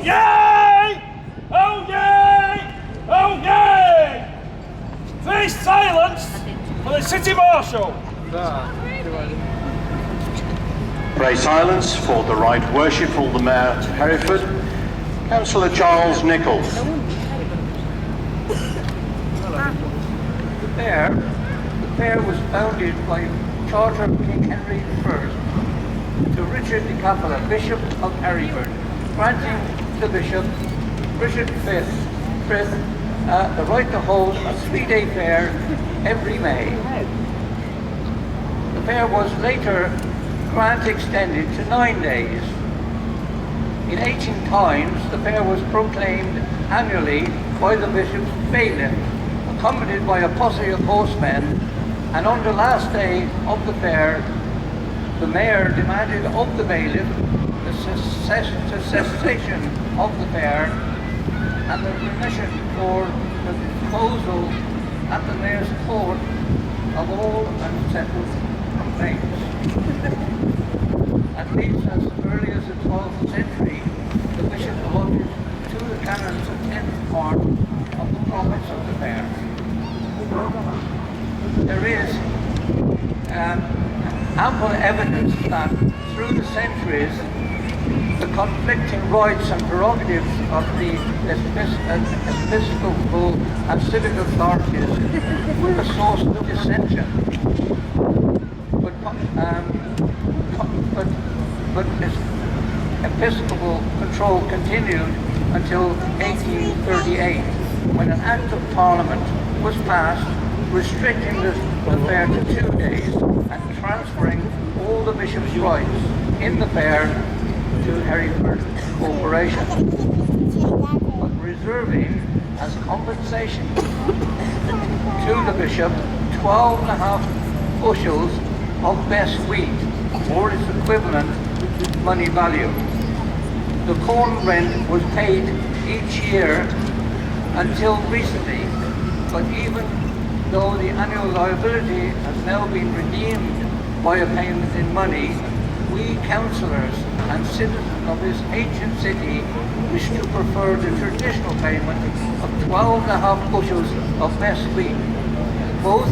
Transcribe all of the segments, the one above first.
yay! Oh yay! Oh yay! Please silence for the City Marshal. Pray silence for the Right Worshipful the Mayor of Hereford, Councillor Charles Nichols. The fair was founded by Charter of King Henry I to Richard de Capella, Bishop of Hereford, granting to Bishop Richard V the right to hold a 3-day fair every May. The fair was later extended to 9 days. In ancient times, the fair was proclaimed annually by the bishop's bailiff, accompanied by a posse of horsemen, and on the last day of the fair, the mayor demanded of the bailiff the cessation of the fair and the permission for the disposal at the mayor's court of all unsettled complaints. At least as early as the 12th century, the bishop allotted to the canons a 10th part of the profits of the fair. There is ample evidence that through the centuries, the conflicting rights and prerogatives of the episcopal and civic authorities were a source of dissension. But episcopal control continued until 1838, when an Act of Parliament was passed restricting the fair to 2 days and transferring all the bishop's rights in the fair to Hereford Corporation, but reserving as compensation to the bishop 12.5 bushels of best wheat, or its equivalent money value. The corn rent was paid each year until recently, but even though the annual liability has now been redeemed by a payment in money, we councillors and citizens of this ancient city wish to prefer the traditional payment of 12.5 bushels of best wheat, both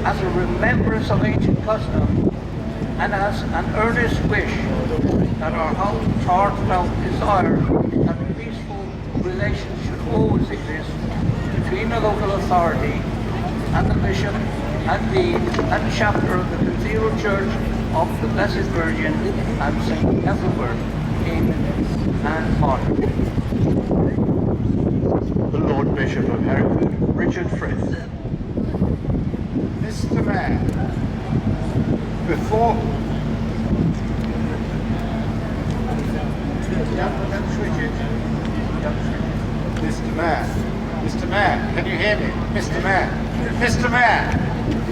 as a remembrance of ancient custom and as an earnest wish that our heartfelt desire that peaceful relations should always exist between the local authority and the bishop and dean and chapter of the Cathedral Church of the Blessed Virgin and St. Hereford, King and Martyr. The Lord Bishop of Hereford, Richard Frith. Mr. Mayor, before... Mr. Mayor, can you hear me? Mr. Mayor,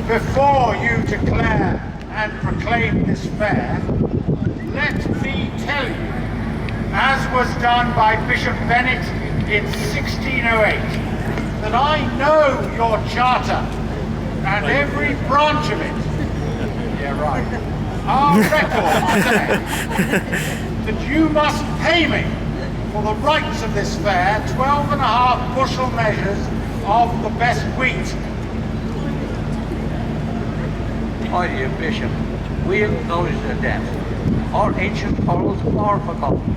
before you declare and proclaim this fair, let me tell you, as was done by Bishop Bennet in 1608, that I know your charter and every branch of it. Yeah, right. Our records say that you must pay me for the rights of this fair 12.5 bushel measures of the best wheat. My dear Bishop, we acknowledge the debt. Our ancient quarrels are forgotten,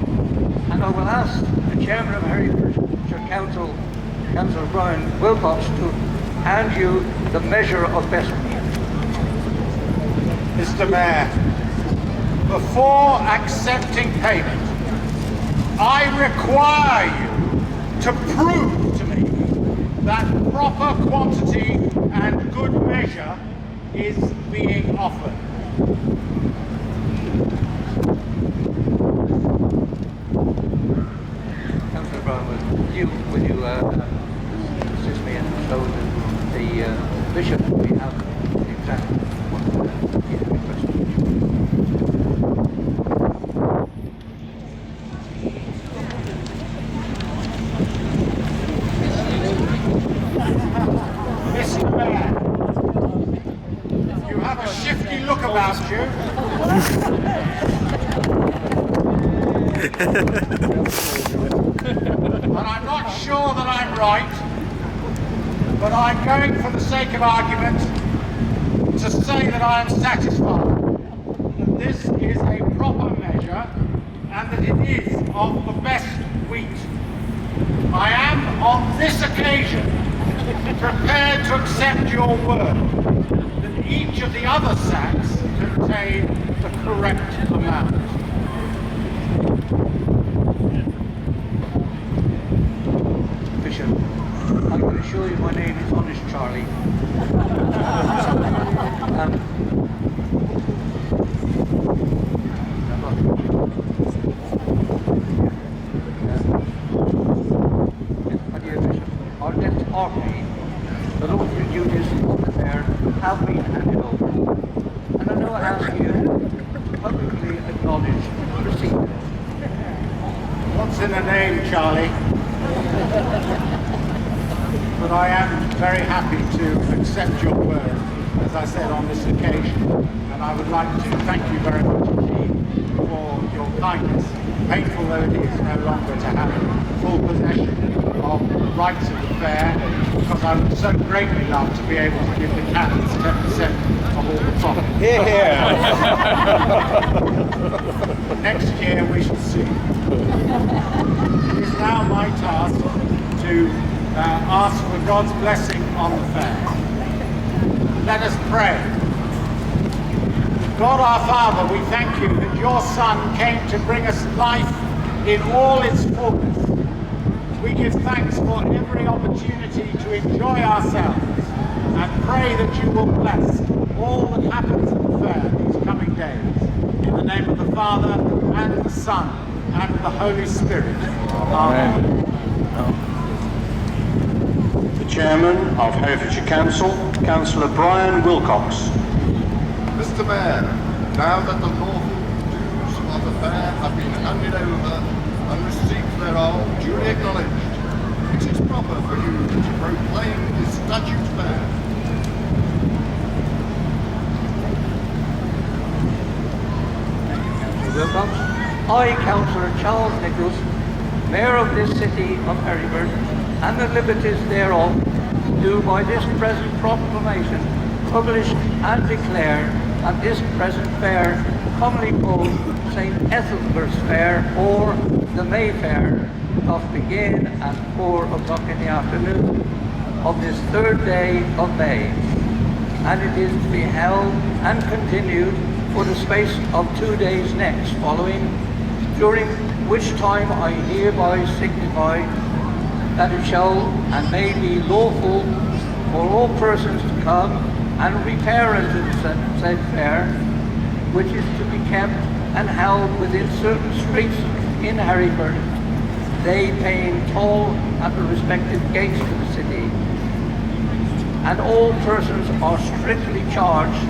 and I will ask the Chairman of Herefordshire Council, Councillor Brian Wilcox, to hand you the measure of best wheat. Mr. Mayor, before accepting payment, I require you to prove to me that proper quantity and good measure is being offered. Councillor Brown, will you assist me and show the Bishop we have the exact Mr. Mayor, you have a shifty look about you. And I'm not sure that I'm right, but I'm going, for the sake of argument, to say that I am satisfied that this is a proper measure and that it is of the best wheat. I am, on this occasion, prepared to accept your word that each of the other sacks contain the correct amount. Bishop, I'm going to show you my name is Honest Charlie. My dear Bishop, our debts are paid. The lawful duties of the fair have been handed over. And I now ask you to publicly acknowledge the receipt. What's in the name, Charlie? But I am very happy to accept your word, as I said, on this occasion. And I would like to thank you very much indeed for your kindness, painful though it is no longer to have full possession of the rights of the fair, because I would so greatly love to be able to give the canons 10% of all the profit. Next year we shall see. It is now my task to ask for God's blessing on the fair. Let us pray. God our Father, we thank you that your Son came to bring us life in all its fullness. We give thanks for every opportunity to enjoy ourselves and pray that you will bless all that happens at the fair these coming days. In the name of the Father, and the Son, and the Holy Spirit. Amen. The Chairman of Herefordshire Council, Councillor Brian Wilcox. Mr. Mayor, now that the lawful dues of the fair have been handed over and receipts thereof duly acknowledged, it is proper for you to proclaim this statute fair. Wilcox. I, Councillor Charles Nicholas, Mayor of this city of Hereford, and the liberties thereof, do by this present proclamation publish and declare that this present fair, commonly called St. Ethelbert's Fair or the Mayfair, doth begin at 4 o'clock in the afternoon of this 3rd day of May, and it is to be held and continued for the space of 2 days next following, during which time I hereby signify that it shall and may be lawful for all persons to come and repair unto the said fair, which is to be kept and held within certain streets in Hereford, they paying toll at the respective gates of the city. And all persons are strictly charged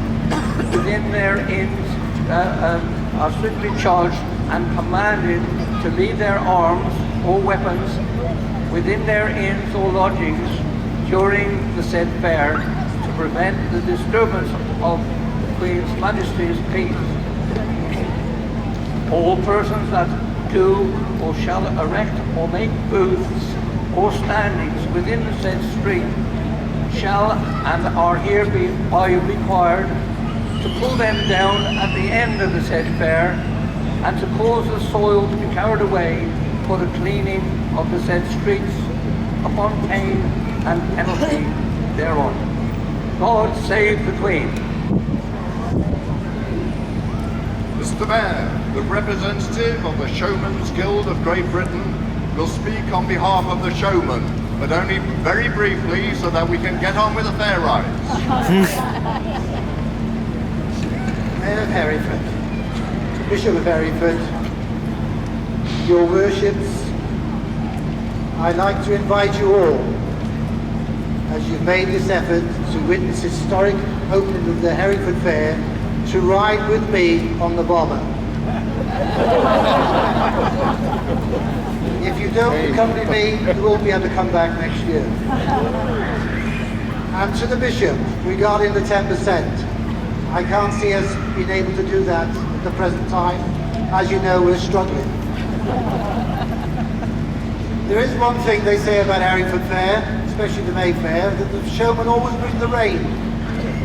within their inns, are strictly charged and commanded to leave their arms or weapons within their inns or lodgings during the said fair, to prevent the disturbance of the Queen's Majesty's peace. All persons that do or shall erect or make booths or standings within the said street shall and are hereby required to pull them down at the end of the said fair, and to cause the soil to be carried away for the cleaning of the said streets upon pain and penalty thereon. God save the Queen. Mr. Mayor, the representative of the Showmen's Guild of Great Britain will speak on behalf of the showmen, but only very briefly so that we can get on with the fair rides. Mayor of Hereford, Bishop of Hereford, your worships, I'd like to invite you all, as you've made this effort to witness the historic opening of the Hereford Fair, to ride with me on the bomber. If you don't accompany me, you won't be able to come back next year. And to the Bishop, regarding the 10%, I can't see us being able to do that at the present time. As you know, we're struggling. There is one thing they say about Hereford Fair, especially the May Fair, that the showmen always bring the rain.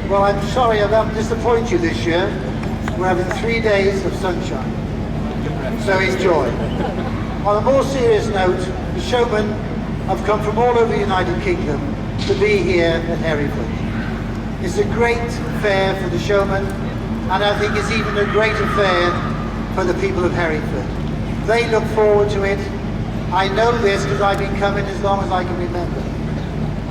Well, I'm sorry, I'm going to disappoint you this year. We're having 3 days of sunshine. So enjoy. On a more serious note, the showmen have come from all over the United Kingdom to be here at Hereford. It's a great fair for the showmen, and I think it's even a greater fair for the people of Hereford. They look forward to it. I know this because I've been coming as long as I can remember.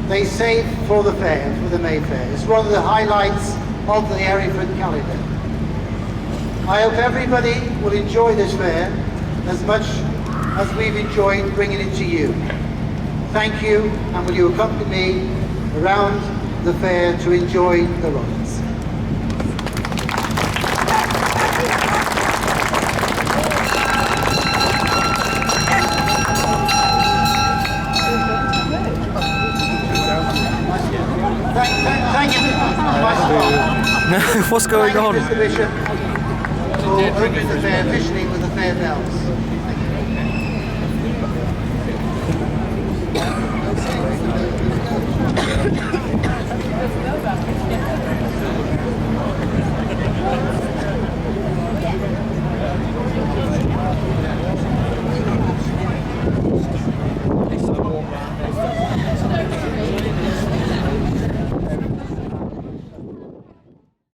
They save for the fair, for the May Fair. It's one of the highlights of the Hereford calendar. I hope everybody will enjoy this fair as much as we've enjoyed bringing it to you. Thank you, and will you accompany me around the fair to enjoy the rides. Thank you, my staff. What's going on? Thank you, Mr. Bishop, for opening the fair officially with the fair bells. Thank you.